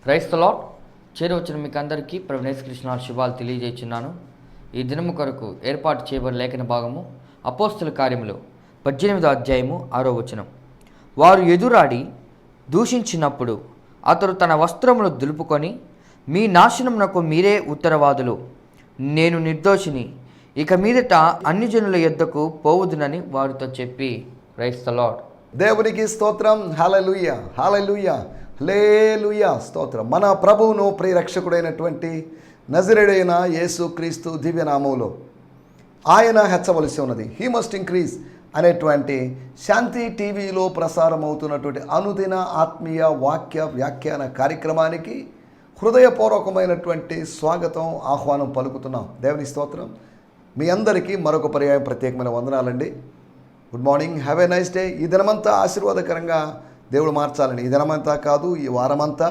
Praise the lord. చేరవచ్చిన మీకు అందరికీ ప్రభువైన యేసుక్రీస్తు శుభాలు తెలియజేస్తున్నాను. ఈ దినము కొరకు ఏర్పాటు చేయబడిన లేఖన భాగము అపోస్తల కార్యములు 18వ అధ్యాయము 6వ వచనం. వారు ఎదురాడి దూషించినప్పుడు అతడు తన వస్త్రములు దులుపుకొని, మీ నాశనమునకు మీరే ఉత్తరవాదులు, నేను నిర్దోషిని, ఇక మీదట అన్ని జనుల యొద్దకు పోవుదునని వారితో చెప్పి. Praise the Lord. దేవునికి స్తోత్రం. హల్లెలూయా, హల్లెలూయా, హల్లెలూయా, స్తోత్రం. మన ప్రభువును ప్రియరక్షకుడైనటువంటి నజరేయుడైన యేసుక్రీస్తు దివ్యనామములో ఆయన హెచ్చవలసి ఉన్నది. హీ మస్ట్ ఇంక్రీజ్ అనేటువంటి శాంతి టీవీలో ప్రసారం అవుతున్నటువంటి అనుదిన ఆత్మీయ వాక్య వ్యాఖ్యాన కార్యక్రమానికి హృదయపూర్వకమైనటువంటి స్వాగతం, ఆహ్వానం పలుకుతున్నాం. దేవుని స్తోత్రం. మీ అందరికీ మరొక పర్యాయం ప్రత్యేకమైన వందనాలండి. Good morning, have a nice day. ఈ దినమంతా ఆశీర్వాదకరంగా దేవుడు మార్చాలని, ఈ దినమంతా కాదు, ఈ వారమంతా,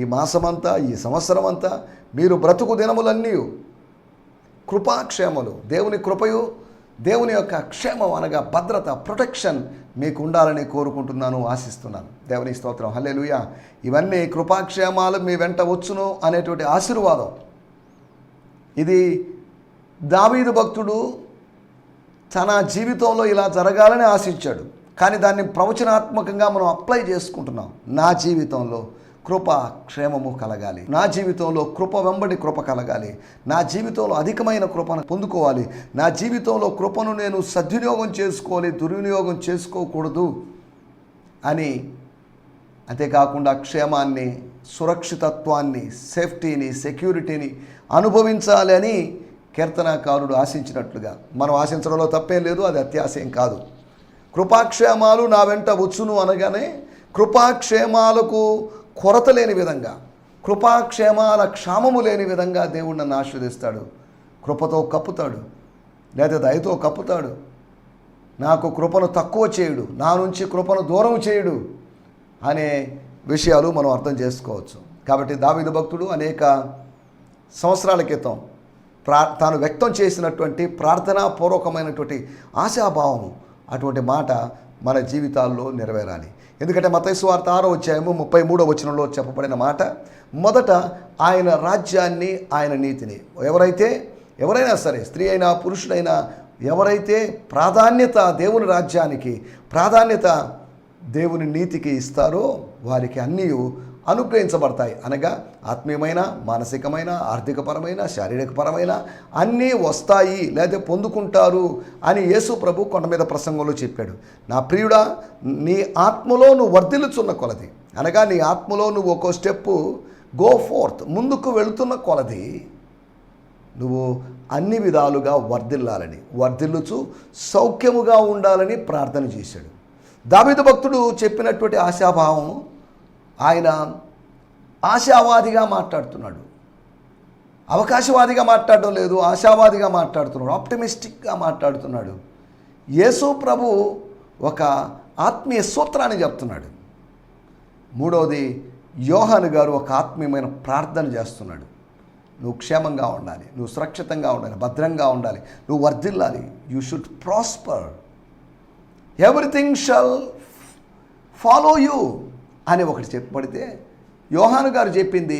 ఈ మాసమంతా, ఈ సంవత్సరం అంతా మీరు బ్రతుకు దినములన్నీ కృపాక్షేమలు, దేవుని కృపయు, దేవుని యొక్క క్షేమం అనగా భద్రత, ప్రొటెక్షన్ మీకు ఉండాలని కోరుకుంటున్నాను, ఆశిస్తున్నాను. దేవుని స్తోత్రం. హల్లెలూయా. ఇవన్నీ కృపాక్షేమాలు మీ వెంట వచ్చును అనేటువంటి ఆశీర్వాదం. ఇది దావీదు భక్తుడు తన జీవితంలో ఇలా జరగాలని ఆశించాడు, కానీ దాన్ని ప్రవచనాత్మకంగా మనం అప్లై చేసుకుంటున్నాం. నా జీవితంలో కృప క్షేమము కలగాలి, నా జీవితంలో కృప వెంబడి కృప కలగాలి, నా జీవితంలో అధికమైన కృపను పొందుకోవాలి, నా జీవితంలో కృపను నేను సద్వినియోగం చేసుకోవాలి, దుర్వినియోగం చేసుకోకూడదు అని, అంతేకాకుండా క్షేమాన్ని, సురక్షితత్వాన్ని, సేఫ్టీని, సెక్యూరిటీని అనుభవించాలి అని కీర్తనాకారుడు ఆశించినట్లుగా మనం ఆశించడంలో తప్పేం లేదు, అది అత్యాశయం కాదు. కృపాక్షేమాలు నా వెంట వచ్చును అనగానే కృపాక్షేమాలకు కొరత లేని విధంగా, కృపాక్షేమాల క్షామము లేని విధంగా దేవుడు నన్ను ఆశీర్వదిస్తాడు. కృపతో కప్పుతాడు, లేదా దయతో కప్పుతాడు. నాకు కృపను తక్కువ చేయడు, నా నుంచి కృపను దూరం చేయడు అనే విషయాలు మనం అర్థం చేసుకోవచ్చు. కాబట్టి దావీదు భక్తుడు అనేక సంవత్సరాల క్రితం తాను వ్యక్తం చేసినటువంటి ప్రార్థనాపూర్వకమైనటువంటి ఆశాభావము, అటువంటి మాట మన జీవితాల్లో నెరవేరాలి. ఎందుకంటే మత్తయి సువార్త 6వ అధ్యాయము 33వ వచనంలో చెప్పబడిన మాట, మొదట ఆయన రాజ్యాన్ని, ఆయన నీతిని, ఎవరైనా సరే, స్త్రీ అయినా పురుషుడైనా, ఎవరైతే ప్రాధాన్యత దేవుని రాజ్యానికి, ప్రాధాన్యత దేవుని నీతికి ఇస్తారో వారికి అన్నీ అనుగ్రహించబడతాయి. అనగా ఆత్మీయమైన, మానసికమైన, ఆర్థికపరమైన, శారీరకపరమైన అన్నీ వస్తాయి, లేదా పొందుకుంటారు అని యేసు ప్రభు కొండ మీద ప్రసంగంలో చెప్పాడు. నా ప్రియుడా, నీ ఆత్మలో నువ్వు వర్ధిల్లుచున్న కొలది, అనగా నీ ఆత్మలో నువ్వు ఒక్కో స్టెప్పు గో ఫోర్త్, ముందుకు వెళుతున్న కొలది నువ్వు అన్ని విధాలుగా వర్ధిల్లుచు సౌఖ్యముగా ఉండాలని ప్రార్థన చేశాడు. దావీదు భక్తుడు చెప్పినటువంటి ఆశాభావం, ఆయన ఆశావాదిగా మాట్లాడుతున్నాడు, అవకాశవాదిగా మాట్లాడడం లేదు, ఆశావాదిగా మాట్లాడుతున్నాడు, ఆప్టిమిస్టిక్గా మాట్లాడుతున్నాడు. యేసు ప్రభు ఒక ఆత్మీయ సూత్రాన్ని చెప్తున్నాడు. మూడవది, యోహాను గారు ఒక ఆత్మీయమైన ప్రార్థన చేస్తున్నాడు. నువ్వు క్షేమంగా ఉండాలి, నువ్వు సురక్షితంగా ఉండాలి, భద్రంగా ఉండాలి, నువ్వు వర్ధిల్లాలి. You should prosper, everything shall follow you అని ఒకటి చెప్పబడితే, యోహాను గారు చెప్పింది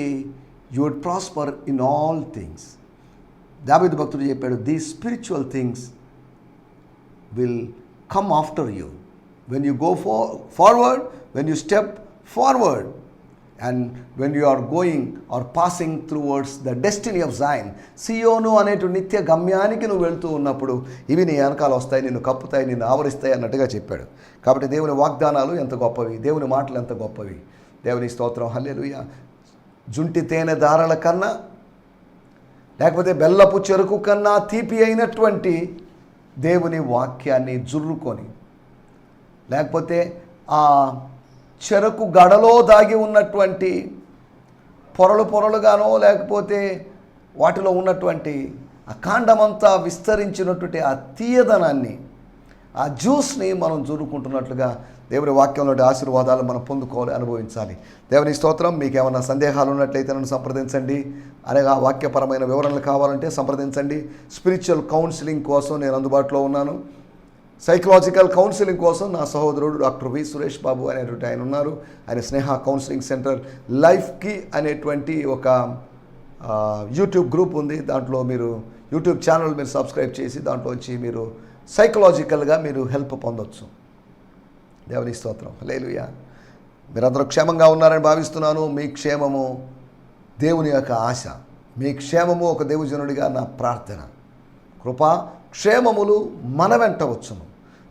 you would prosper in all things. Daveedu భక్తుడు చెప్పాడు, the spiritual things will come after you when you go forward, when you step forward, and when you are going or passing towards the destiny of Zion. Siyonu అనేటు నిత్య గమ్యానికి నువ్వు వెళ్తూ ఉన్నప్పుడు ఇవి నీ వెనకాల వస్తాయి, నిన్ను కప్పుతాయి, నిన్ను ఆవరిస్తాయి అన్నట్టుగా చెప్పాడు. కాబట్టి దేవుని వాగ్దానాలు ఎంత గొప్పవి, దేవుని మాటలు ఎంత గొప్పవి. దేవుని స్తోత్రం. హల్లెలూయా. జుంటి తేనె దారాల కన్నా, లేకపోతే బెల్లపు చెరుకు కన్నా తీపి అయినటువంటి దేవుని వాక్యాన్ని జుర్రుకొని, లేకపోతే ఆ చెరకు గడలో దాగి ఉన్నటువంటి పొరలుగానో, లేకపోతే వాటిలో ఉన్నటువంటి ఆ కాండమంతా విస్తరించినటువంటి ఆ తీయదనాన్ని, ఆ జ్యూస్ని మనం జురుకుంటున్నట్లుగా దేవుని వాక్యంలోని ఆశీర్వాదాలు మనం పొందుకోవాలి, అనుభవించాలి. దేవుని స్తోత్రం. మీకు ఏమైనా సందేహాలు ఉన్నట్లయితే నన్ను సంప్రదించండి, అనగా వాక్యపరమైన వివరణలు కావాలంటే సంప్రదించండి. స్పిరిచువల్ కౌన్సిలింగ్ కోసం నేను అందుబాటులో ఉన్నాను. సైకలాజికల్ కౌన్సిలింగ్ కోసం నా సహోదరుడు డాక్టర్ వి సురేష్ బాబు అనేటువంటి ఆయన ఉన్నారు. ఆయన స్నేహ కౌన్సిలింగ్ సెంటర్ లైఫ్కి అనేటువంటి ఒక యూట్యూబ్ గ్రూప్ ఉంది. దాంట్లో మీరు యూట్యూబ్ ఛానల్ మీరు సబ్స్క్రైబ్ చేసి దాంట్లో వచ్చి మీరు సైకలాజికల్గా మీరు హెల్ప్ పొందొచ్చు. దేవుని స్తోత్రం, హల్లెలూయా. మీరందరూ క్షేమంగా ఉన్నారని భావిస్తున్నాను. మీ క్షేమము దేవుని యొక్క ఆశ, మీ క్షేమము ఒక దేవుజనుడిగా నా ప్రార్థన. కృపా క్షేమములు మన వెంట వచ్చును.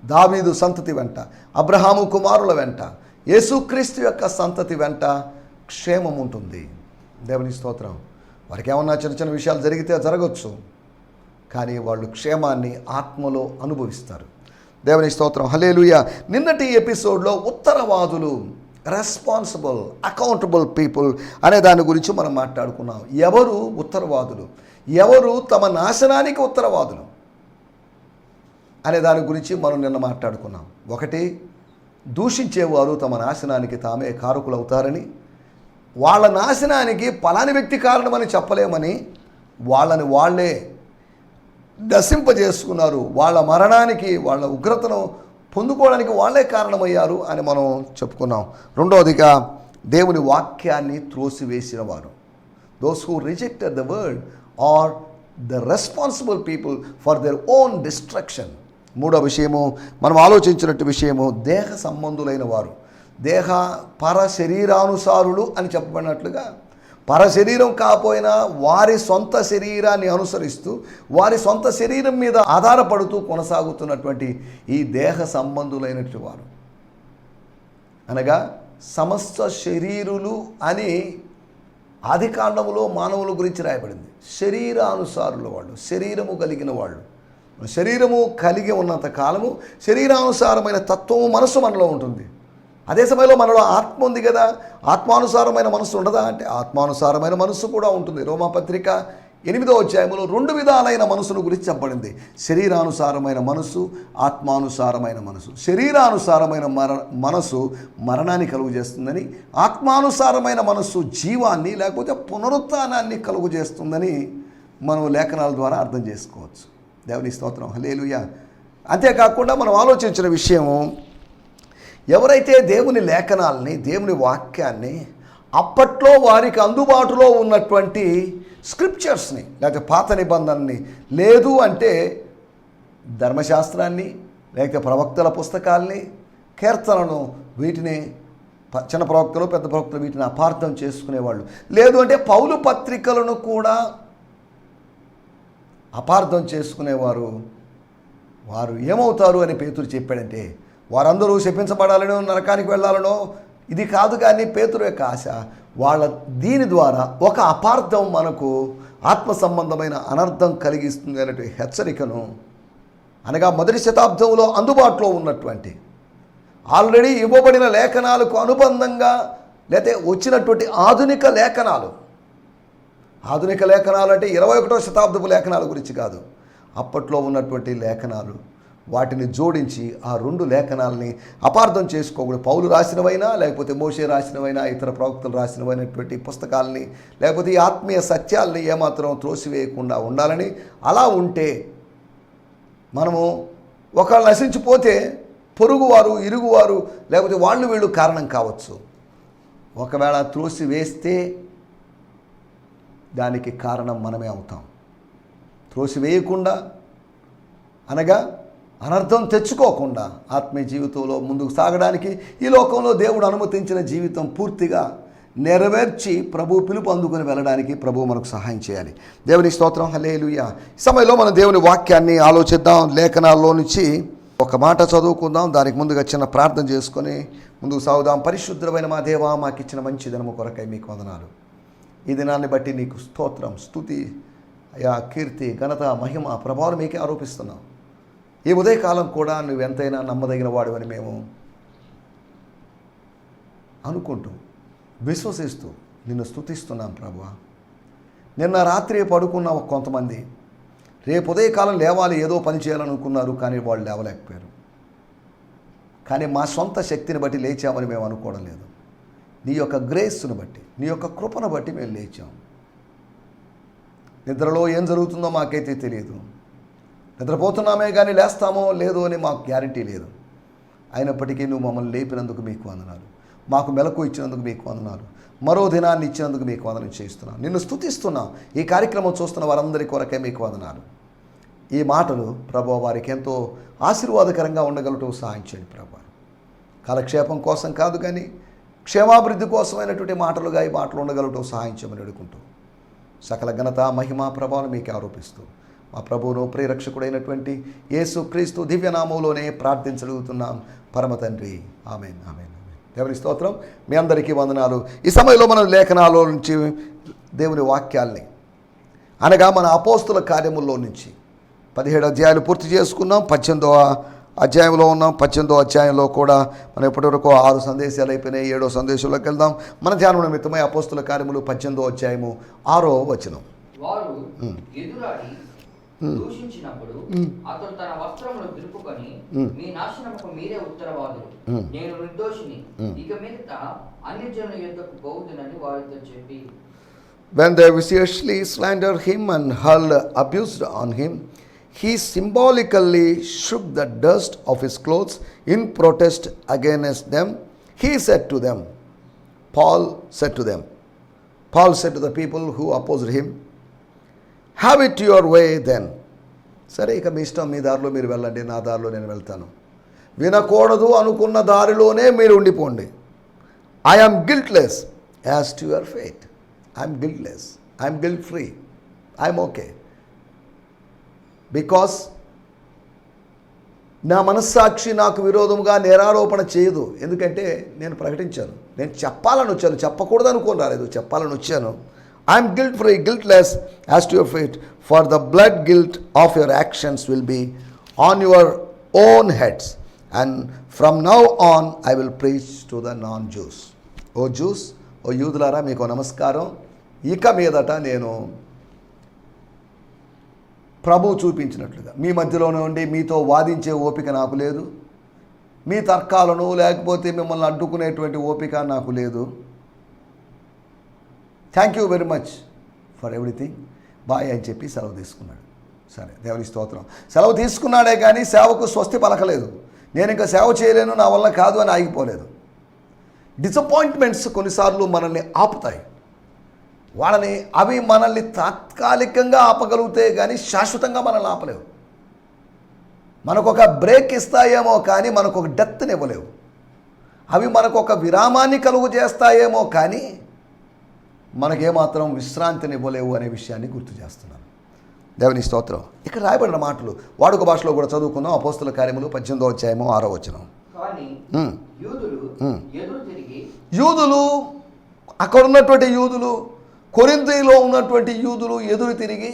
దావీదు సంతతి వెంట, అబ్రహాము కుమారుల వెంట, యేసుక్రీస్తు యొక్క సంతతి వెంట క్షేమం ఉంటుంది. దేవుని స్తోత్రం. వారికి ఏమన్నా చిన్న చిన్న విషయాలు జరిగితే జరగవచ్చు, కానీ వాళ్ళు క్షేమాన్ని ఆత్మలో అనుభవిస్తారు. దేవుని స్తోత్రం, హల్లెలూయా. నిన్నటి ఎపిసోడ్లో ఉత్తరవాదులు, రెస్పాన్సిబుల్ అకౌంటబుల్ పీపుల్ అనే దాని గురించి మనం మాట్లాడుకున్నాం. ఎవరు ఉత్తరవాదులు, ఎవరు తమ నాశనానికి ఉత్తరవాదులు అనే దాని గురించి మనం నిన్న మాట్లాడుకున్నాం. ఒకటి, దూషించేవారు తమ నాశనానికి తామే కారకులు అవుతారని, వాళ్ళ నాశనానికి పలాని వ్యక్తి కారణమని చెప్పలేమని వాళ్ళని వాళ్ళే నశింపజేసుకున్నారు. వాళ్ళ మరణానికి, వాళ్ళ ఉగ్రతను పొందుకోవడానికి వాళ్ళే కారణమయ్యారు అని మనం చెప్పుకున్నాం. రెండవదిగా, దేవుని వాక్యాన్ని త్రోసివేసిన వారు, those who rejected the word or the responsible people for their own destruction. మూడో విషయము, మనం ఆలోచించినట్టు విషయము, దేహ సంబంధులైన వారు, దేహ పర శరీరానుసారులు అని చెప్పబడినట్లుగా, పర శరీరం కాకపోయినా వారి సొంత శరీరాన్ని అనుసరిస్తూ వారి సొంత శరీరం మీద ఆధారపడుతూ కొనసాగుతున్నటువంటి ఈ దేహ సంబంధులైనటువంటి వారు, అనగా సమస్త శరీరులు అని ఆదికాండములో మానవుల గురించి రాయబడింది. శరీరానుసారులు వాళ్ళు, శరీరము కలిగిన వాళ్ళు. శరీరము కలిగి ఉన్నంత కాలము శరీరానుసారమైన తత్వము మనసు మనలో ఉంటుంది. అదే సమయంలో మనలో ఆత్మ ఉంది కదా, ఆత్మానుసారమైన మనసు ఉండదా అంటే ఆత్మానుసారమైన మనసు కూడా ఉంటుంది. రోమాపత్రిక 8వ అధ్యాయంలో 2 విధాలైన మనసును గురించి చెప్పబడింది. శరీరానుసారమైన మనసు, ఆత్మానుసారమైన మనసు. శరీరానుసారమైన మనసు మరణాన్ని కలుగు చేస్తుందని, ఆత్మానుసారమైన మనస్సు జీవాన్ని లేకపోతే పునరుత్థానాన్ని కలుగు చేస్తుందని మనం లేఖనాల ద్వారా అర్థం చేసుకోవచ్చు. దేవుని స్తోత్రం, హల్లెలూయా. అంతేకాకుండా మనం ఆలోచించిన విషయం, ఎవరైతే దేవుని లేఖనాలని, దేవుని వాక్యాన్ని అప్పట్లో వారికి అందుబాటులో ఉన్నటువంటి స్క్రిప్చర్స్ని లేకపోతే పాత నిబంధనని, లేదు అంటే ధర్మశాస్త్రాన్ని, లేకపోతే ప్రవక్తల పుస్తకాల్ని, కీర్తనను, వీటిని చిన్న ప్రవక్తలు పెద్ద ప్రవక్తలు వీటిని అపార్థం చేసుకునేవాళ్ళు. లేదు అంటే పౌలు పత్రికలను కూడా అపార్థం చేసుకునేవారు. వారు ఏమవుతారు అని పేతురు చెప్పాడంటే, వారందరూ శపించబడాలనో నరకానికి వెళ్ళాలనో ఇది కాదు. కానీ పేతురు యొక్క ఆశ, వాళ్ళ దీని ద్వారా ఒక అపార్థం మనకు ఆత్మ సంబంధమైన అనర్థం కలిగిస్తుంది అనేటువంటి హెచ్చరికను, అనగా 1వ శతాబ్దంలో అందుబాటులో ఉన్నటువంటి ఆల్రెడీ ఇవ్వబడిన లేఖనాలకు అనుబంధంగా లేకపోతే వచ్చినటువంటి ఆధునిక లేఖనాలు అంటే 21వ శతాబ్దపు లేఖనాల గురించి కాదు, అప్పట్లో ఉన్నటువంటి లేఖనాలు, వాటిని జోడించి ఆ 2 లేఖనాలని అపార్థం చేసుకోకూడదు. పౌలు రాసినవైనా, లేకపోతే మోషే రాసినవైనా, ఇతర ప్రవక్తలు రాసినవైనటువంటి పుస్తకాలని, లేకపోతే ఈ ఆత్మీయ సత్యాల్ని ఏమాత్రం త్రోసివేయకుండా ఉండాలని. అలా ఉంటే మనము ఒకళ్ళు నశించిపోతే పొరుగువారు, ఇరుగువారు, లేకపోతే వాళ్ళు వీళ్ళు కారణం కావచ్చు. ఒకవేళ త్రోసివేస్తే దానికి కారణం మనమే అవుతాం. త్రోసివేయకుండా, అనగా అనర్థం తెచ్చుకోకుండా ఆత్మీయ జీవితంలో ముందుకు సాగడానికి ఈ లోకంలో దేవుడు అనుమతించిన జీవితం పూర్తిగా నెరవేర్చి ప్రభు పిలుపు అందుకుని వెళ్ళడానికి ప్రభు మనకు సహాయం చేయాలి. దేవుని స్తోత్రం, హల్లెలూయా. ఈ సమయంలో మనం దేవుని వాక్యాన్ని ఆలోచిద్దాం. లేఖనాల్లో నుంచి ఒక మాట చదువుకుందాం. దానికి ముందుగా చిన్న ప్రార్థన చేసుకొని ముందుకు సాగుదాం. పరిశుద్ధమైన మా దేవా, మాకు ఇచ్చిన మంచి దినము కొరకై మీకు వందనాలు. ఈ దినాన్ని బట్టి నీకు స్తోత్రం, స్తుతి, అయా, కీర్తి, ఘనత, మహిమ, ప్రభావం మీకే ఆరోపిస్తున్నాం. ఈ ఉదయకాలం కూడా నువ్వు ఎంతైనా నమ్మదగిన వాడివని మేము అనుకుంటూ విశ్వసిస్తూ నిన్ను స్తుతిస్తున్నాం ప్రభువా. నిన్న రాత్రి పడుకున్న కొంతమంది రేపు ఉదయకాలం లేవాలి, ఏదో పని చేయాలనుకున్నారు, కానీ వాళ్ళు లేవలేకపోయారు. కానీ మా సొంత శక్తిని బట్టి లేచామని మేము అనుకోవడం లేదు. నీ యొక్క గ్రేస్ను బట్టి, నీ యొక్క కృపను బట్టి మేము లేచాం. నిద్రలో ఏం జరుగుతుందో మాకైతే తెలియదు. నిద్రపోతున్నామే కానీ లేస్తామో లేదో అని మాకు గ్యారంటీ లేదు. అయినప్పటికీ నువ్వు మమ్మల్ని లేపినందుకు మీకు వందనాలు, మాకు మెలకు ఇచ్చినందుకు మీకు వందనాలు, మరో దినాన్ని ఇచ్చినందుకు మీకు వందనం చేస్తున్నాం. నిన్ను స్తుతిస్తున్నాం. ఈ కార్యక్రమం చూస్తున్న వారందరి కొరకే మీకు వందనాలు. ఈ మాటలు ప్రభువా వారికి ఎంతో ఆశీర్వాదకరంగా ఉండగలటం సహాయం చేయండి ప్రభువా. కాలక్షేపం కోసం కాదు కానీ క్షేమాభివృద్ధి కోసమైనటువంటి మాటలుగా ఈ మాటలు ఉండగలటం సహాయం చేయమని అడుగుకుంటూ సకల ఘనత మహిమ ప్రభావం మీకు ఆరోపిస్తూ మా ప్రభువును ప్రియరక్షకుడైనటువంటి యేసు క్రీస్తు దివ్యనామంలోనే ప్రార్థించగలుగుతున్నాం పరమ తండ్రి. ఆమేన్ ఆమేన్. దేవుని స్తోత్రం. మీ అందరికీ వందనాలు. ఈ సమయంలో మనం లేఖనాల్లో నుంచి దేవుని వాక్యాల్ని అనగా మన అపోస్తుల కార్యముల్లో నుంచి 17 అధ్యాయాలు పూర్తి చేసుకున్నాం. 18వ అధ్యాయంలో ఉన్నాం. 18వ అధ్యాయంలో కూడా మనం ఇప్పటివరకు 6 సందేశాలు అయిపోయినాయి. 7వ సందేశంలోకి వెళ్దాం. మన ధ్యానం నిమిత్తమై అపోస్తుల కార్యములు 18వ అధ్యాయము 6వ వచనం. వారు ఎదురాడి దూషించినప్పుడు అతడు తన వస్త్రములు దులుపుకొని మీ నాశనముకు మీరే ఉత్తరవాదులు, నేను నిర్దోషిని, ఇక మీదట అన్యజనుల యొద్దకు పోవుదునని వారితో చెప్పి. When they viciously slandered him and hurled abuse on him, he symbolically shook the dust of his clothes in protest against them. He said to them, Paul said to the people who opposed him, have it your way then. సరే, ఇక మీ ఇష్టం, మీ దారిలో మీరు వెళ్ళండి, నా దారిలో నేను వెళ్తాను. వినకూడదు అనుకున్న దారిలోనే మీరు ఉండిపోండి. I am guiltless as to your fate. I am guiltless. I am guilt free. I am okay. Because నా మనస్సాక్షి నాకు విరోధంగా నేరారోపణ చేయదు. ఎందుకంటే నేను ప్రకటించాను, నేను చెప్పాలని వచ్చాను, చెప్పకూడదు అనుకోని రాలేదు, చెప్పాలని వచ్చాను. I am guilt free, guiltless as to your fate, for the blood guilt of your actions will be on your own heads, and from now on I will preach to the non-Jews. Oh Jews, ఓ యూదులారా, మీకు నమస్కారం. ఇక మీదట నేను ప్రభు చూపించినట్లుగా మీ మధ్యలోనే ఉండి మీతో వాదించే ఓపిక నాకు లేదు. మీ తర్కాలను లేకపోతే మిమ్మల్ని అడ్డుకునేటువంటి ఓపిక నాకు లేదు. Thank you very much for everything, bye అని చెప్పి సెలవు తీసుకున్నాడు. సరే, దేవుని స్తోత్రం. సెలవు తీసుకున్నాడే కానీ సేవకు స్వస్తి పలకలేదు. నేను ఇంకా సేవ చేయలేను, నా వల్ల కాదు అని ఆగిపోలేదు. డిసప్పాయింట్మెంట్స్ కొన్నిసార్లు మనల్ని ఆపుతాయి. అవి మనల్ని తాత్కాలికంగా ఆపగలిగితే కానీ శాశ్వతంగా మనల్ని ఆపలేవు. మనకు ఒక బ్రేక్ ఇస్తాయేమో కానీ మనకు ఒక డెత్ని ఇవ్వలేవు. అవి మనకు ఒక విరామాన్ని కలుగు చేస్తాయేమో కానీ మనకేమాత్రం విశ్రాంతిని ఇవ్వలేవు అనే విషయాన్ని గుర్తు చేస్తున్నాను. దేవుని స్తోత్రం. ఇక్కడ రాయబడిన మాటలు వాడుక భాషలో కూడా చదువుకుందాం. అపోస్తుల కార్యములు 18వ అధ్యాయము 6వ వచనం. యూదులు, అక్కడ ఉన్నటువంటి యూదులు, కొరింథీలో ఉన్నటువంటి యూదులు ఎదురు తిరిగి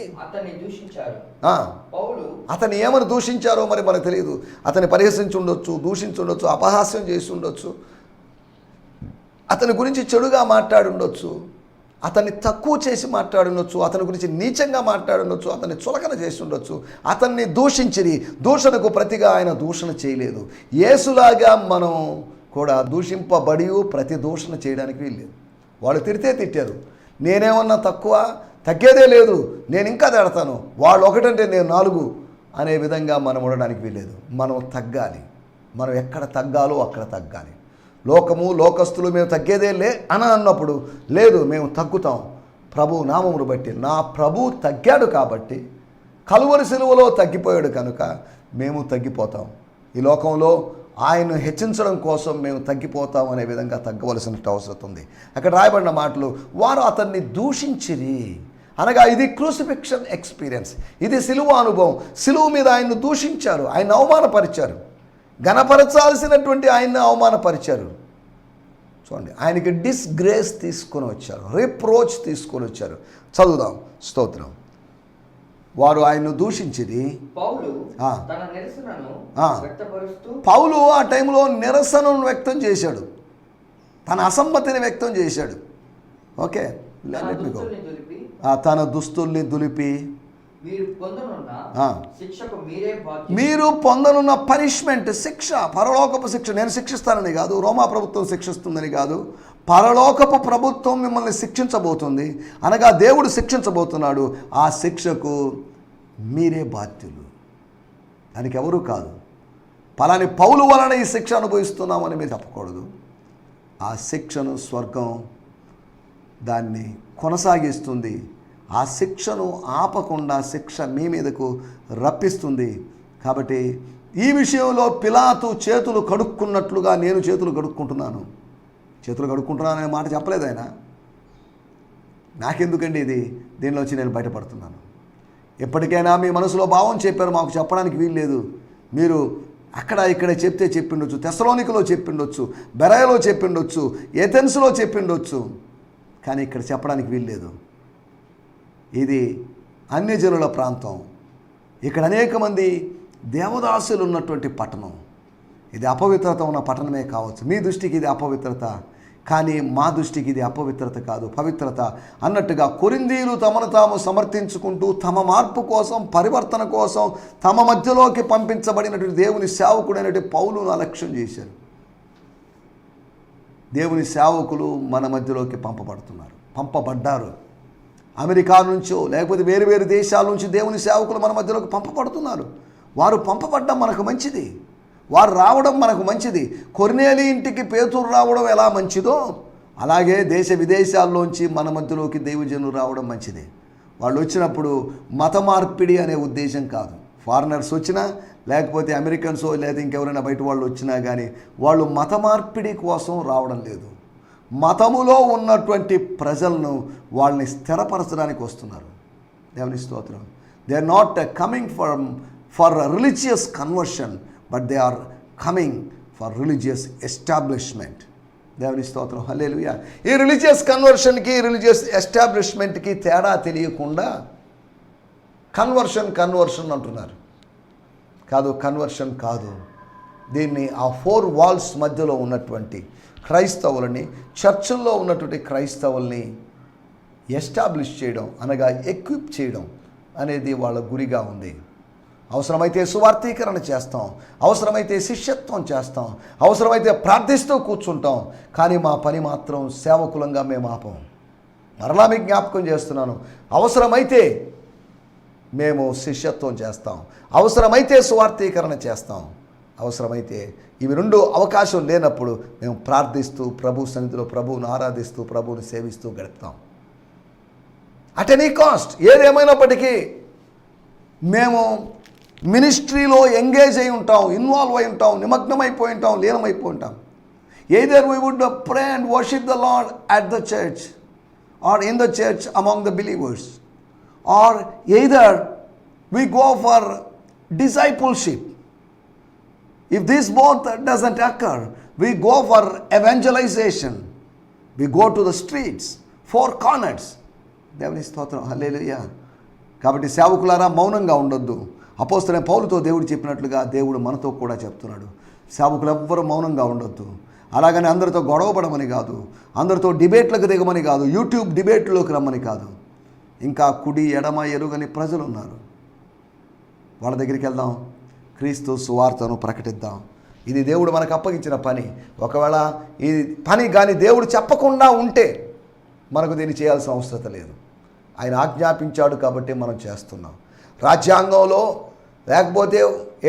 అతన్ని ఏమని దూషించారో మరి మనకు తెలియదు. అతన్ని పరిహసించి ఉండొచ్చు, దూషించి ఉండొచ్చు, అపహాస్యం చేసి ఉండొచ్చు, అతని గురించి చెడుగా మాట్లాడి ఉండొచ్చు, అతన్ని తక్కువ చేసి మాట్లాడుండొచ్చు, అతని గురించి నీచంగా మాట్లాడుండొచ్చు, అతన్ని చులకన చేసి ఉండొచ్చు, అతన్ని దూషించిరి. దూషణకు ప్రతిగా ఆయన దూషణ చేయలేదు. యేసులాగా మనం కూడా దూషింపబడి ప్రతి దూషణ చేయడానికి వీల్లేదు. వాళ్ళు తిడితే తిట్టారు, నేనేమన్నా తగ్గేదే లేదు, నేను ఇంకా తిడతాను, వాళ్ళు ఒకటంటే నేను 4 అనే విధంగా మనం ఉండడానికి వీల్లేదు. మనం తగ్గాలి. మనం ఎక్కడ తగ్గాలో అక్కడ తగ్గాలి. లోకస్తులు మేము తగ్గేదే అని అన్నప్పుడు లేదు, మేము తగ్గుతాం ప్రభు నామమును బట్టి. నా ప్రభు తగ్గాడు కాబట్టి, కలువరి సిలువలో తగ్గిపోయాడు కనుక మేము తగ్గిపోతాం. ఈ లోకంలో ఆయన్ను హెచ్చించడం కోసం మేము తగ్గిపోతాం అనే విధంగా తగ్గవలసిన అవసరం ఉంది. అక్కడ రాయబడిన మాటలు, వారు అతన్ని దూషించిరి అనగా ఇది క్రూసిఫిక్షన్ ఎక్స్పీరియన్స్, ఇది సిలువ అనుభవం. సిలువ మీద ఆయన్ను దూషించారు, ఆయన అవమానపరిచారు, ఘనపరచాల్సినటువంటి ఆయన్ని అవమానపరిచారు. చూడండి, ఆయనకి డిస్గ్రేస్ తీసుకొని వచ్చారు, రిప్రోచ్ తీసుకొని వచ్చారు. చదువుదాం. స్తోత్రం. వారు ఆయన్ను దూషించిది. పౌలు ఆ టైంలో నిరసనను వ్యక్తం చేశాడు, తన అసమ్మతిని వ్యక్తం చేశాడు. ఓకే, తన దుస్తుల్ని దులిపి మీరు పొందనున్న పనిష్మెంట్, శిక్ష, పరలోకపు శిక్ష. నేను శిక్షిస్తానని కాదు, రోమా ప్రభుత్వం శిక్షిస్తుందని కాదు, పరలోకపు ప్రభుత్వం మిమ్మల్ని శిక్షించబోతుంది. అనగా దేవుడు శిక్షించబోతున్నాడు. ఆ శిక్షకు మీరే బాధ్యులు. దానికి ఎవరూ కాదు. పలాని పౌలు వలన ఈ శిక్ష అనుభవిస్తున్నామని మీరు చెప్పకూడదు. ఆ శిక్షను స్వర్గం దాన్ని కొనసాగిస్తుంది. ఆ శిక్షను ఆపకుండా శిక్ష మీ మీదకు రప్పిస్తుంది. కాబట్టి ఈ విషయంలో పిలాతు చేతులు కడుక్కున్నట్లుగా నేను చేతులు కడుక్కుంటున్నాను అనే మాట చెప్పలేదు ఆయన. నాకెందుకండి ఇది, దీనిలోంచి నేను బయటపడుతున్నాను. ఎప్పటికైనా మీ మనసులో భావం చెప్పారు, మాకు చెప్పడానికి వీలు లేదు. మీరు అక్కడ ఇక్కడ చెప్తే చెప్పిండొచ్చు, తెస్సలోనికలో చెప్పిండొచ్చు, బెరాయలో చెప్పిండొచ్చు, ఏథెన్స్లో చెప్పిండొచ్చు, కానీ ఇక్కడ చెప్పడానికి వీలు లేదు. ఇది అన్యజనుల ప్రాంతం. ఇక్కడ అనేక మంది దేవదాసులు ఉన్నటువంటి పట్టణం. ఇది అపవిత్రత ఉన్న పట్టణమే కావచ్చు. మీ దృష్టికి ఇది అపవిత్రత, కానీ మా దృష్టికి ఇది అపవిత్రత కాదు, పవిత్రత అన్నట్టుగా కొరింథీయులు తమను తాము సమర్థించుకుంటూ తమ మార్పు కోసం, పరివర్తన కోసం తమ మధ్యలోకి పంపించబడినటువంటి దేవుని సేవకుడైనటువంటి పౌలును అలక్ష్యం చేశారు. దేవుని సేవకులు మన మధ్యలోకి పంపబడ్డారు. అమెరికా నుంచో లేకపోతే వేరు వేరు దేశాల నుంచి దేవుని సేవకులు మన మధ్యలోకి పంపబడుతున్నారు. వారు పంపబడ్డం మనకు మంచిది, వారు రావడం మనకు మంచిది. కొర్నేలి ఇంటికి పేతురు రావడం ఎలా మంచిదో అలాగే దేశ విదేశాల్లోంచి మన మధ్యలోకి దైవజనులు రావడం మంచిది. వాళ్ళు వచ్చినప్పుడు మత మార్పిడి అనే ఉద్దేశం కాదు. ఫారినర్స్ వచ్చినా లేకపోతే అమెరికన్సో లేదా ఇంకెవరైనా బయట వాళ్ళు వచ్చినా కానీ వాళ్ళు మత మార్పిడి కోసం రావడం లేదు. మతములో ఉన్నటువంటి ప్రజలను వాళ్ళని స్థిరపరచడానికి వస్తున్నారు. దేవుని స్తోత్రం. They are not coming for religious conversion, but they are coming for religious establishment. దేవుని స్తోత్రం. హల్లెలూయా. ఈ రిలీజియస్ కన్వర్షన్కి రిలీజియస్ ఎస్టాబ్లిష్మెంట్కి తేడా తెలియకుండా కన్వర్షన్ అంటున్నారు. కాదు, కన్వర్షన్ కాదు. దీన్ని ఆ 4 వాల్స్ మధ్యలో ఉన్నటువంటి క్రైస్తవులని, చర్చిల్లో ఉన్నటువంటి క్రైస్తవుల్ని ఎస్టాబ్లిష్ చేయడం అనగా ఎక్విప్ చేయడం అనేది వాళ్ళ గురిగా ఉంది. అవసరమైతే సువార్తీకరణ చేస్తాం, అవసరమైతే శిష్యత్వం చేస్తాం, అవసరమైతే ప్రార్థిస్తూ కూర్చుంటాం, కానీ మా పని మాత్రం సేవకులంగా మేము ఆపం. మరలా మీకు జ్ఞాపకం చేస్తున్నాను, అవసరమైతే మేము శిష్యత్వం చేస్తాం, అవసరమైతే సువార్తీకరణ చేస్తాం, అవసరమైతే ఇవి 2 అవకాశం లేనప్పుడు మేము ప్రార్థిస్తూ ప్రభు సన్నిధిలో ప్రభువును ఆరాధిస్తూ ప్రభువును సేవిస్తూ గడుపుతాం. అట్ ఎనీ కాస్ట్, ఏదేమైనప్పటికీ మేము మినిస్ట్రీలో ఎంగేజ్ అయి ఉంటాం, ఇన్వాల్వ్ అయి ఉంటాం, నిమగ్నమైపోయి ఉంటాం, లీనమైపోయి ఉంటాం. Either we would pray and worship the lord at the church or in the church among the believers, or either we go for discipleship. If this both doesn't occur, we go for evangelization. We go to the streets, 4 corners. దేవుని స్తోత్రం. హల్లెలూయా. కాబట్టి సేవకులారా మౌనంగా ఉండొద్దు. అపోస్తలుడైన పౌలుతో దేవుడు చెప్పినట్లుగా దేవుడు మనతో కూడా చెప్తున్నాడు. సేవకులు ఎవ్వరూ మౌనంగా ఉండొద్దు. అలాగని అందరితో గొడవపడమని కాదు, అందరితో డిబేట్లకు దిగమని కాదు, యూట్యూబ్ డిబేట్లోకి రమ్మని కాదు. ఇంకా కుడి ఎడమ ఎరుగని ప్రజలు ఉన్నారు. వాళ్ళ దగ్గరికి వెళ్దాం, క్రీస్తు సువార్తను ప్రకటిద్దాం. ఇది దేవుడు మనకు అప్పగించిన పని. ఒకవేళ ఈ పని కానీ దేవుడు చెప్పకుండా ఉంటే మనకు దీన్ని చేయాల్సిన అవసరం లేదు. ఆయన ఆజ్ఞాపించాడు కాబట్టి మనం చేస్తున్నాం. రాజ్యాంగంలో లేకపోతే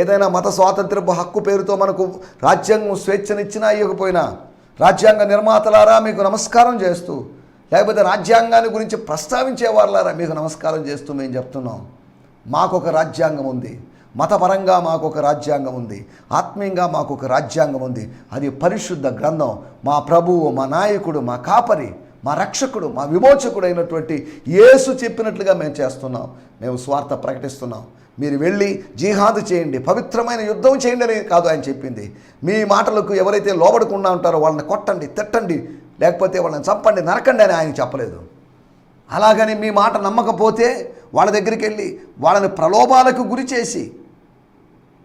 ఏదైనా మత స్వాతంత్రపు హక్కు పేరుతో మనకు రాజ్యాంగం స్వేచ్ఛనిచ్చినా ఇవ్వకపోయినా, రాజ్యాంగ నిర్మాతలారా మీకు నమస్కారం చేస్తూ, లేకపోతే రాజ్యాంగాన్ని గురించి ప్రస్తావించే వాళ్ళారా మీకు నమస్కారం చేస్తూ మేము చెప్తున్నాం, మాకొక రాజ్యాంగం ఉంది. మతపరంగా మాకొక రాజ్యాంగం ఉంది, ఆత్మీయంగా మాకొక రాజ్యాంగం ఉంది. అది పరిశుద్ధ గ్రంథం. మా ప్రభువు, మా నాయకుడు, మా కాపరి, మా రక్షకుడు, మా విమోచకుడు అయినటువంటి యేసు చెప్పినట్లుగా మేము చేస్తున్నాం. మేము స్వార్థ ప్రకటిస్తున్నాం. మీరు వెళ్ళి జిహాదు చేయండి, పవిత్రమైన యుద్ధం చేయండి అని కాదు ఆయన చెప్పింది. మీ మాటలకు ఎవరైతే లోబడకుండా ఉంటారో వాళ్ళని కొట్టండి, తిట్టండి, లేకపోతే వాళ్ళని చంపండి, నరకండి అని ఆయన చెప్పలేదు. అలాగని మీ మాట నమ్మకపోతే వాళ్ళ దగ్గరికి వెళ్ళి వాళ్ళని ప్రలోభాలకు గురి చేసి,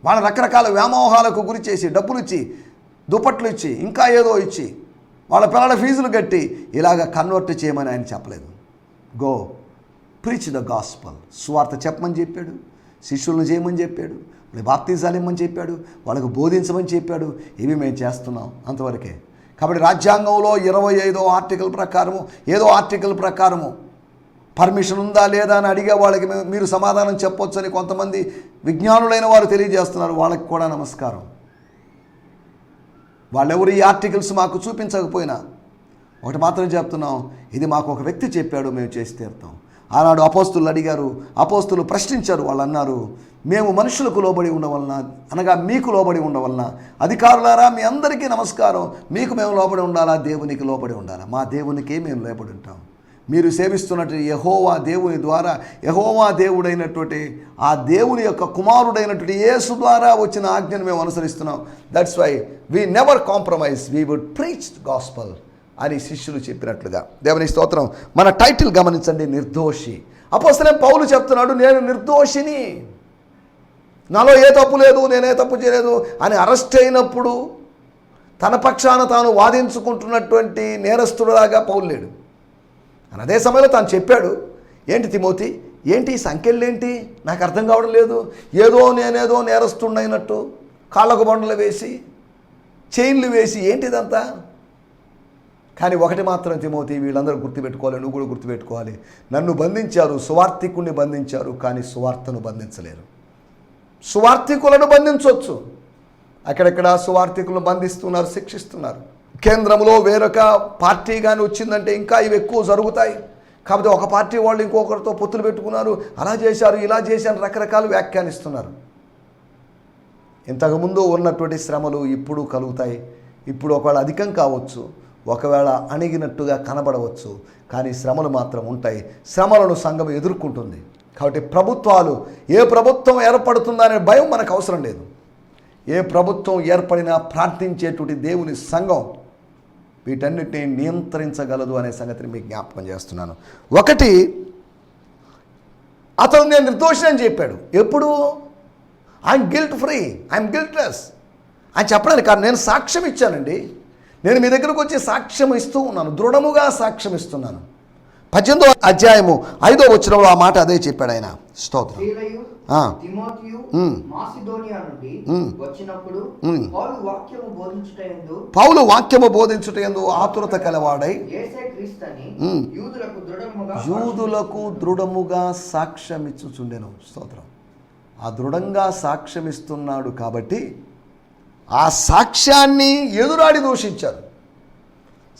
వాళ్ళ రకరకాల వ్యామోహాలకు గురి చేసి, డబ్బులు ఇచ్చి, దుప్పట్లు ఇచ్చి, ఇంకా ఏదో ఇచ్చి, వాళ్ళ పిల్లల ఫీజులు కట్టి ఇలాగ కన్వర్ట్ చేయమని ఆయన చెప్పలేదు. Go preach the gospel. సువార్త చెప్పమని చెప్పాడు, శిష్యులను చేయమని చెప్పాడు, వాళ్ళకి బాప్తిజాలు ఇమ్మని చెప్పాడు, వాళ్ళకు బోధించమని చెప్పాడు. ఇవి మేము చేస్తున్నాం, అంతవరకే. కాబట్టి రాజ్యాంగంలో 25వ ఆర్టికల్ ప్రకారము, ఏదో ఆర్టికల్ ప్రకారము పర్మిషన్ ఉందా లేదా అని అడిగే వాళ్ళకి మీరు సమాధానం చెప్పొచ్చని కొంతమంది విజ్ఞానులైన వారు తెలియజేస్తున్నారు, వాళ్ళకి కూడా నమస్కారం. వాళ్ళెవరు ఈ ఆర్టికల్స్ మాకు చూపించకపోయినా ఒకటి మాత్రం చెప్తున్నాం, ఇది మాకు ఒక వ్యక్తి చెప్పాడు, మేము చేసి తీరుతాం. ఆనాడు అపోస్తులు అడిగారు, అపోస్తులు ప్రశ్నించారు. వాళ్ళు అన్నారు, మేము మనుషులకు లోబడి ఉండవలన, అనగా మీకు లోబడి ఉండవలన, అధికారులారా మీ అందరికీ నమస్కారం, మీకు మేము లోబడి ఉండాలా, దేవునికి లోబడి ఉండాలా? మా దేవునికే మేము లోబడి ఉంటాం. మీరు సేవిస్తున్నట్టు యెహోవా దేవుని ద్వారా, యెహోవా దేవుడైనటువంటి ఆ దేవుని యొక్క కుమారుడైనటువంటి యేసు ద్వారా వచ్చిన ఆజ్ఞను మేము అనుసరిస్తున్నాం. That's why we never compromise, we would preach gospel అని శిష్యులు చెప్పినట్లుగా. దేవుని స్తోత్రం. మన టైటిల్ గమనించండి, నిర్దోషి. అపోస్తలుడైన పౌలు చెప్తున్నాడు, నేను నిర్దోషిని, నాలో ఏ తప్పు లేదు, నేనే తప్పు చేయలేదు అని అరెస్ట్ అయినప్పుడు తన పక్షాన తాను వాదించుకుంటున్నటువంటి నేరస్తుడులాగా పౌలు లేడు. అని అదే సమయంలో తాను చెప్పాడు, ఏంటి తిమోతి, ఏంటి ఈ సంఖ్యలేంటి, నాకు అర్థం కావడం లేదు, నేనేదో నేరస్తున్నట్టు కాళ్ళకు బండలు వేసి చైన్లు వేసి ఏంటిదంతా. కానీ ఒకటి మాత్రం తిమోతి, వీళ్ళందరూ గుర్తుపెట్టుకోవాలి, నువ్వు కూడా గుర్తుపెట్టుకోవాలి, నన్ను బంధించారు, సువార్థికుణ్ణి బంధించారు, కానీ సువార్తను బంధించలేరు. సువార్థికులను బంధించవచ్చు, అక్కడెక్కడ సువార్థికులను బంధిస్తున్నారు, శిక్షిస్తున్నారు. కేంద్రంలో వేరొక పార్టీ కానీ వచ్చిందంటే ఇంకా ఇవి ఎక్కువ జరుగుతాయి. కాకపోతే ఒక పార్టీ వాళ్ళు ఇంకొకరితో పొత్తులు పెట్టుకున్నారు, అలా చేశారు, ఇలా చేశారు, రకరకాలు వ్యాఖ్యానిస్తున్నారు. ఇంతకుముందు ఉన్నటువంటి శ్రమలు ఇప్పుడు కలుగుతాయి. ఇప్పుడు ఒకవేళ అధికం కావచ్చు, ఒకవేళ అణిగినట్టుగా కనబడవచ్చు, కానీ శ్రమలు మాత్రం ఉంటాయి. శ్రమలను సంఘం ఎదుర్కొంటుంది. కాబట్టి ప్రభుత్వాలు, ఏ ప్రభుత్వం ఏర్పడుతుందనే భయం మనకు అవసరం లేదు. ఏ ప్రభుత్వం ఏర్పడినా ప్రార్థించేటువంటి దేవుని సంఘం వీటన్నిటిని నియంత్రించగలదు అనే సంగతిని మీకు జ్ఞాపకం చేస్తున్నాను. ఒకటి, అతను నేను నిర్దోషి అని చెప్పాడు. ఎప్పుడు? ఐఎమ్ గిల్ట్ ఫ్రీ, ఐఎమ్ గిల్ట్లెస్ అని చెప్పడానికి కాదు, నేను సాక్ష్యం ఇచ్చానండి, నేను మీ దగ్గరకు వచ్చి సాక్ష్యం ఇస్తూ ఉన్నాను, దృఢముగా సాక్ష్యం ఇస్తున్నాను. 18వ అధ్యాయము 5వ వచనంలో ఆ మాట అదే చెప్పాడు ఆయన. స్తోత్రం. పౌలు వాక్యము బోధించుటయందు ఆతురత కలవాడై యూదులకు దృఢముగా సాక్ష్యమిచ్చుచుండెను. స్తోత్రం. ఆ దృఢంగా సాక్ష్యమిస్తున్నాడు కాబట్టి ఆ సాక్ష్యాన్ని ఎదురాడి దూషించారు.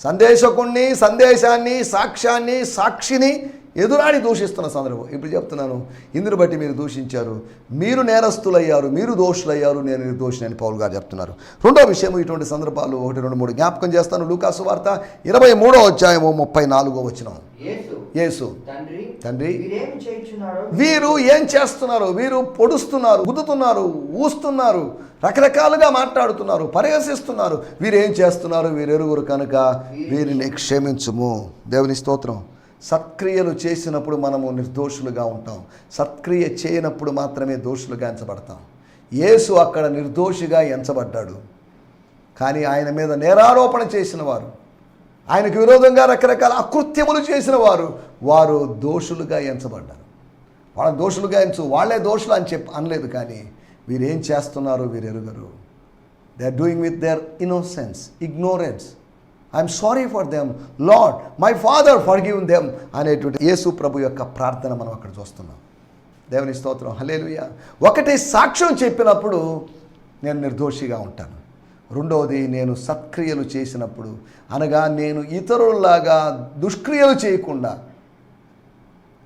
సందేశకుణ్ణి, సందేశాన్ని, సాక్ష్యాన్ని, సాక్షిని ఎదురాడి దూషిస్తున్న సందర్భం. ఇప్పుడు చెప్తున్నాను, ఇందుని బట్టి మీరు దూషించారు, మీరు నేరస్తులయ్యారు, మీరు దోషులయ్యారు, నేను నిర్దోషిని అని పౌలు గారు చెప్తున్నారు. రెండో విషయం, ఇటువంటి సందర్భాలు 1, 2, 3 జ్ఞాపకం చేస్తాను. లూకా సువార్త 23వ అధ్యాయము 34వ వచనం. యేసు, తండ్రి వీరు ఏం చేస్తున్నారు? వీరు పొడుస్తున్నారు, గుద్దుతున్నారు, ఊస్తున్నారు, రకరకాలుగా మాట్లాడుతున్నారు, పరిహసిస్తున్నారు. వీరేం చేస్తున్నారు? వీరెరుగురు కనుక వీరిని క్షమించుము. దేవుని స్తోత్రం. సత్క్రియలు చేసినప్పుడు మనము నిర్దోషులుగా ఉంటాం. సత్క్రియ చేయనప్పుడు మాత్రమే దోషులుగా ఎంచబడతాం. యేసు అక్కడ నిర్దోషిగా ఎంచబడ్డాడు. కానీ ఆయన మీద నేరారోపణ చేసిన వారు, ఆయనకు విరోధంగా రకరకాల అకృత్యములు చేసిన వారు దోషులుగా ఎంచబడ్డారు. వాళ్ళ దోషులుగా వాళ్ళే దోషులు అని అనలేదు. కానీ వీరేం చేస్తున్నారు వీరు ఎరుగరు. They are doing with their innocence, ignorance. I'm sorry for them, Lord my father forgive them అనేటువంటి యేసు ప్రభు యొక్క ప్రార్థన మనం అక్కడ చూస్తున్నాం. దేవుని స్తోత్రం, హల్లెలూయా. ఒకటి, సాక్ష్యం చెప్పినప్పుడు నేను నిర్దోషిగా ఉంటాను. రెండవది, నేను సత్క్రియలు చేసినప్పుడు, అనగా నేను ఇతరుల్లాగా దుష్క్రియలు చేయకుండా,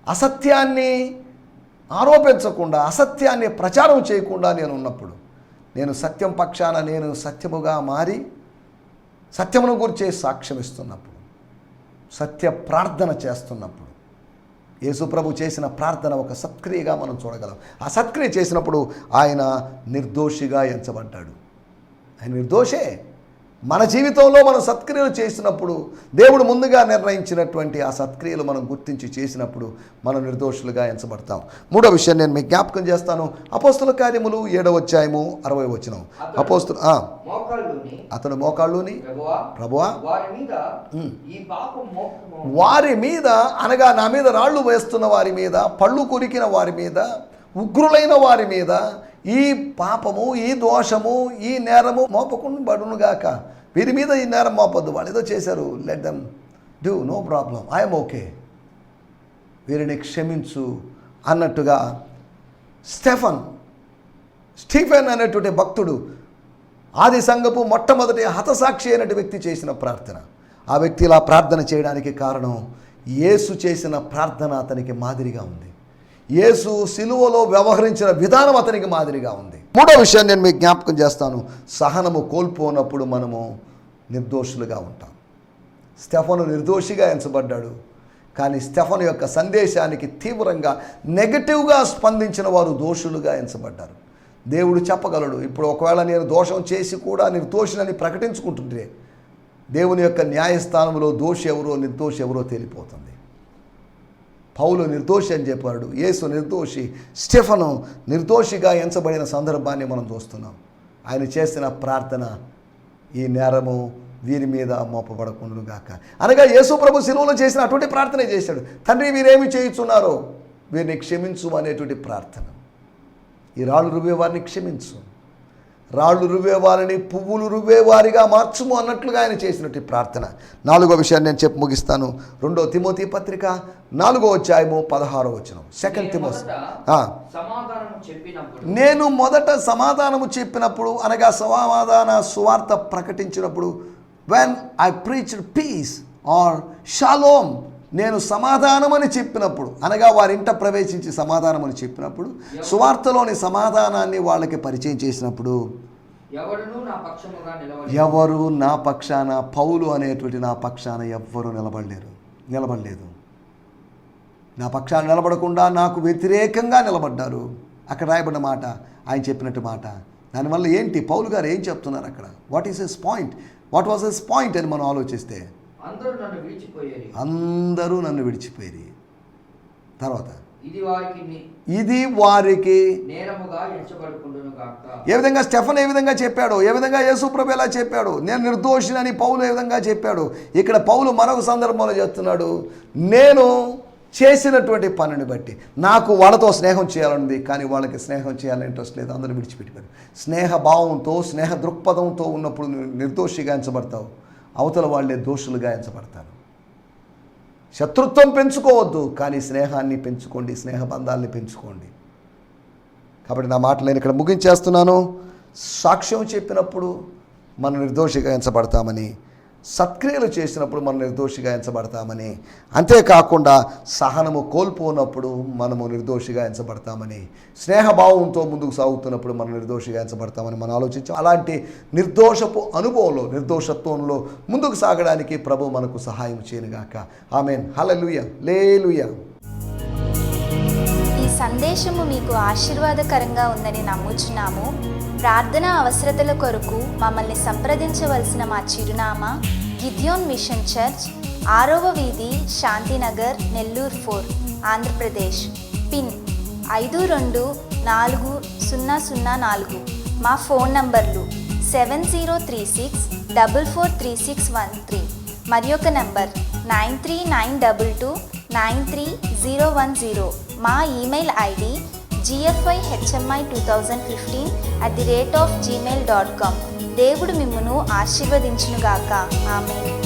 అసత్యాన్ని ఆరోపించకుండా, అసత్యాన్ని ప్రచారం చేయకుండా నేను ఉన్నప్పుడు, నేను సత్యం పక్షాన నేను సత్యముగా మారి సత్యమును గురించి సాక్ష్యం ఇస్తున్నప్పుడు, సత్య ప్రార్థన చేస్తున్నప్పుడు, యేసుప్రభు చేసిన ప్రార్థన ఒక సత్క్రియగా మనం చూడగలం. ఆ సత్క్రియ చేసినప్పుడు ఆయన నిర్దోషిగా ఎంచబడ్డాడు. ఆయన నిర్దోషే. మన జీవితంలో మనం సత్క్రియలు చేసినప్పుడు, దేవుడు ముందుగా నిర్ణయించినటువంటి ఆ సత్క్రియలు మనం గుర్తించి చేసినప్పుడు మనం నిర్దోషులుగా ఎంచబడతాం. మూడో విషయం నేను మీకు జ్ఞాపకం చేస్తాను. అపోస్తుల కార్యములు 7వ అధ్యాయము 60వ వచనం. అపోస్తులు అతడు మోకాళ్ళుని, ప్రభువా వారి మీద, అనగా నా మీద రాళ్ళు వేస్తున్న వారి మీద, పళ్ళు కొరికిన వారి మీద, ఉగ్రులైన వారి మీద ఈ పాపము, ఈ దోషము, ఈ నేరము మోపకుండా బడునుగాక. వీరి మీద ఈ నేరం మోపొద్దు, వాళ్ళు ఏదో చేశారు, let them do, no problem, I'm okay, వీరిని క్షమించు అన్నట్టుగా స్టెఫన్ స్టీఫెన్ అనేటువంటి భక్తుడు ఆది సంఘపు మొట్టమొదటి హతసాక్షి అయినటువంటి వ్యక్తి చేసిన ప్రార్థన. ఆ వ్యక్తి ఇలా ప్రార్థన చేయడానికి కారణం యేసు చేసిన ప్రార్థన అతనికి మాదిరిగా ఉంది. యేసు సిలువలో వ్యవహరించిన విధానం అతనికి మాదిరిగా ఉంది. మూడో విషయాన్ని నేను మీకు జ్ఞాపకం చేస్తాను. సహనము కోల్పోనప్పుడు మనము నిర్దోషులుగా ఉంటాం. స్టెఫను నిర్దోషిగా ఎంచబడ్డాడు, కానీ స్టెఫను యొక్క సందేశానికి తీవ్రంగా నెగటివ్గా స్పందించిన వారు దోషులుగా ఎంచబడ్డారు. దేవుడు చెప్పగలడు, ఇప్పుడు ఒకవేళ నేను దోషం చేసి కూడా నిర్దోషినని ప్రకటించుకుంటుంటే దేవుని యొక్క న్యాయస్థానంలో దోషి ఎవరో నిర్దోషి ఎవరో తేలిపోతుంది. పౌలు నిర్దోషి అని చెప్పాడు, యేసు నిర్దోషి, స్టెఫను నిర్దోషిగా ఎంచబడిన సందర్భాన్ని మనం చూస్తున్నాం. ఆయన చేసిన ప్రార్థన, ఈ నేరము వీరి మీద మోపబడకుండును గాక అనగా యేసు ప్రభు శిలువలో చేసిన అటువంటి ప్రార్థనే చేశాడు. తండ్రి వీరేమి చేయుచున్నారో వీరిని క్షమించు అనేటువంటి ప్రార్థన. ఈ రాళ్ళు రువ్వేవారిని క్షమించు, రాళ్ళు రువ్వేవారిని పువ్వులు రువ్వేవారిగా మార్చుము అన్నట్లుగా ఆయన చేసినట్టు ప్రార్థన. నాలుగో విషయాన్ని నేను చెప్పి ముగిస్తాను. 2 తిమోతి పత్రిక 4వ అధ్యాయము 16వ వచనం. 2 తిమోతి నేను మొదట సమాధానము చెప్పినప్పుడు అనగా సమాధాన సువార్త ప్రకటించినప్పుడు, when I preached peace or shalom, నేను సమాధానమని చెప్పినప్పుడు అనగా వారింట ప్రవేశించి సమాధానమని చెప్పినప్పుడు, సువార్తలోని సమాధానాన్ని వాళ్ళకి పరిచయం చేసినప్పుడు ఎవరు నా పక్షాన, పౌలు అనేటువంటి నా పక్షాన ఎవ్వరూ నిలబడలేదు. నా పక్షాన నిలబడకుండా నాకు వ్యతిరేకంగా నిలబడ్డారు. అక్కడ రాయబడిన మాట, ఆయన చెప్పినట్టు మాట. దానివల్ల ఏంటి, పౌలు గారు ఏం చెప్తున్నారు అక్కడ? వాట్ వాజ్ హిస్ పాయింట్ అని మనం ఆలోచిస్తే, అందరూ నన్ను విడిచిపోయి తర్వాత ఇది వారికి ఏ విధంగా స్టెఫన్ ఏ విధంగా చెప్పాడు, ఏ విధంగా యేసు ప్రభు ఎలా చెప్పాడు, నేను నిర్దోషినని పౌలు ఏ విధంగా చెప్పాడు, ఇక్కడ పౌలు మరొక సందర్భంలో చెప్తున్నాడు, నేను చేసినటువంటి పనిని బట్టి నాకు వాళ్ళతో స్నేహం చేయాలనుంది, కానీ వాళ్ళకి స్నేహం చేయాలని ఇంట్రెస్ట్ లేదు, అందరూ విడిచిపెట్టిపోయారు. స్నేహ భావంతో స్నేహ దృక్పథంతో ఉన్నప్పుడు నిర్దోషిగా ఎంచబడతావు, అవతల వాళ్ళే దోషులుగా ఎంచబడతారు. శత్రుత్వం పెంచుకోవద్దు, కానీ స్నేహాన్ని పెంచుకోండి, స్నేహ బంధాలని పెంచుకోండి. కాబట్టి నా మాటలు నేను ఇక్కడ ముగించేస్తున్నాను. సాక్ష్యం చెప్పినప్పుడు మనం నిర్దోషిగా ఎంచబడతామని, సత్క్రియలు చేసినప్పుడు మనం నిర్దోషిగా ఎంచబడతామని, అంతేకాకుండా సహనము కోల్పోనప్పుడు మనము నిర్దోషిగా ఎంచబడతామని, స్నేహభావంతో ముందుకు సాగుతున్నప్పుడు మనం నిర్దోషిగా ఎంచబడతామని మనం ఆలోచించాం. అలాంటి నిర్దోషపు అనుభవంలో, నిర్దోషత్వంలో ముందుకు సాగడానికి ప్రభు మనకు సహాయం చేయనుగాక. ఆమేన్. హల్లెలూయా, లేలుయా. ఈ సందేశము మీకు ఆశీర్వాదకరంగా ఉందని నమ్ముచున్నాము. ప్రార్థన అవసరతల కొరకు మమ్మల్ని సంప్రదించవలసిన మా చిరునామా గిద్యోన్ మిషన్ చర్చ్, 6వ వీధి, శాంతినగర్, నెల్లూరు 4, ఆంధ్రప్రదేశ్. పిన్ 524004. మా ఫోన్ నంబర్లు 7036443613 మరి ఒక నంబర్ 9392293010. మా ఈమెయిల్ ఐడి gfihmi2015@gmail.com. దేవుడు మిమ్మును ఆశీర్వదించునుగాక. ఆమేన్.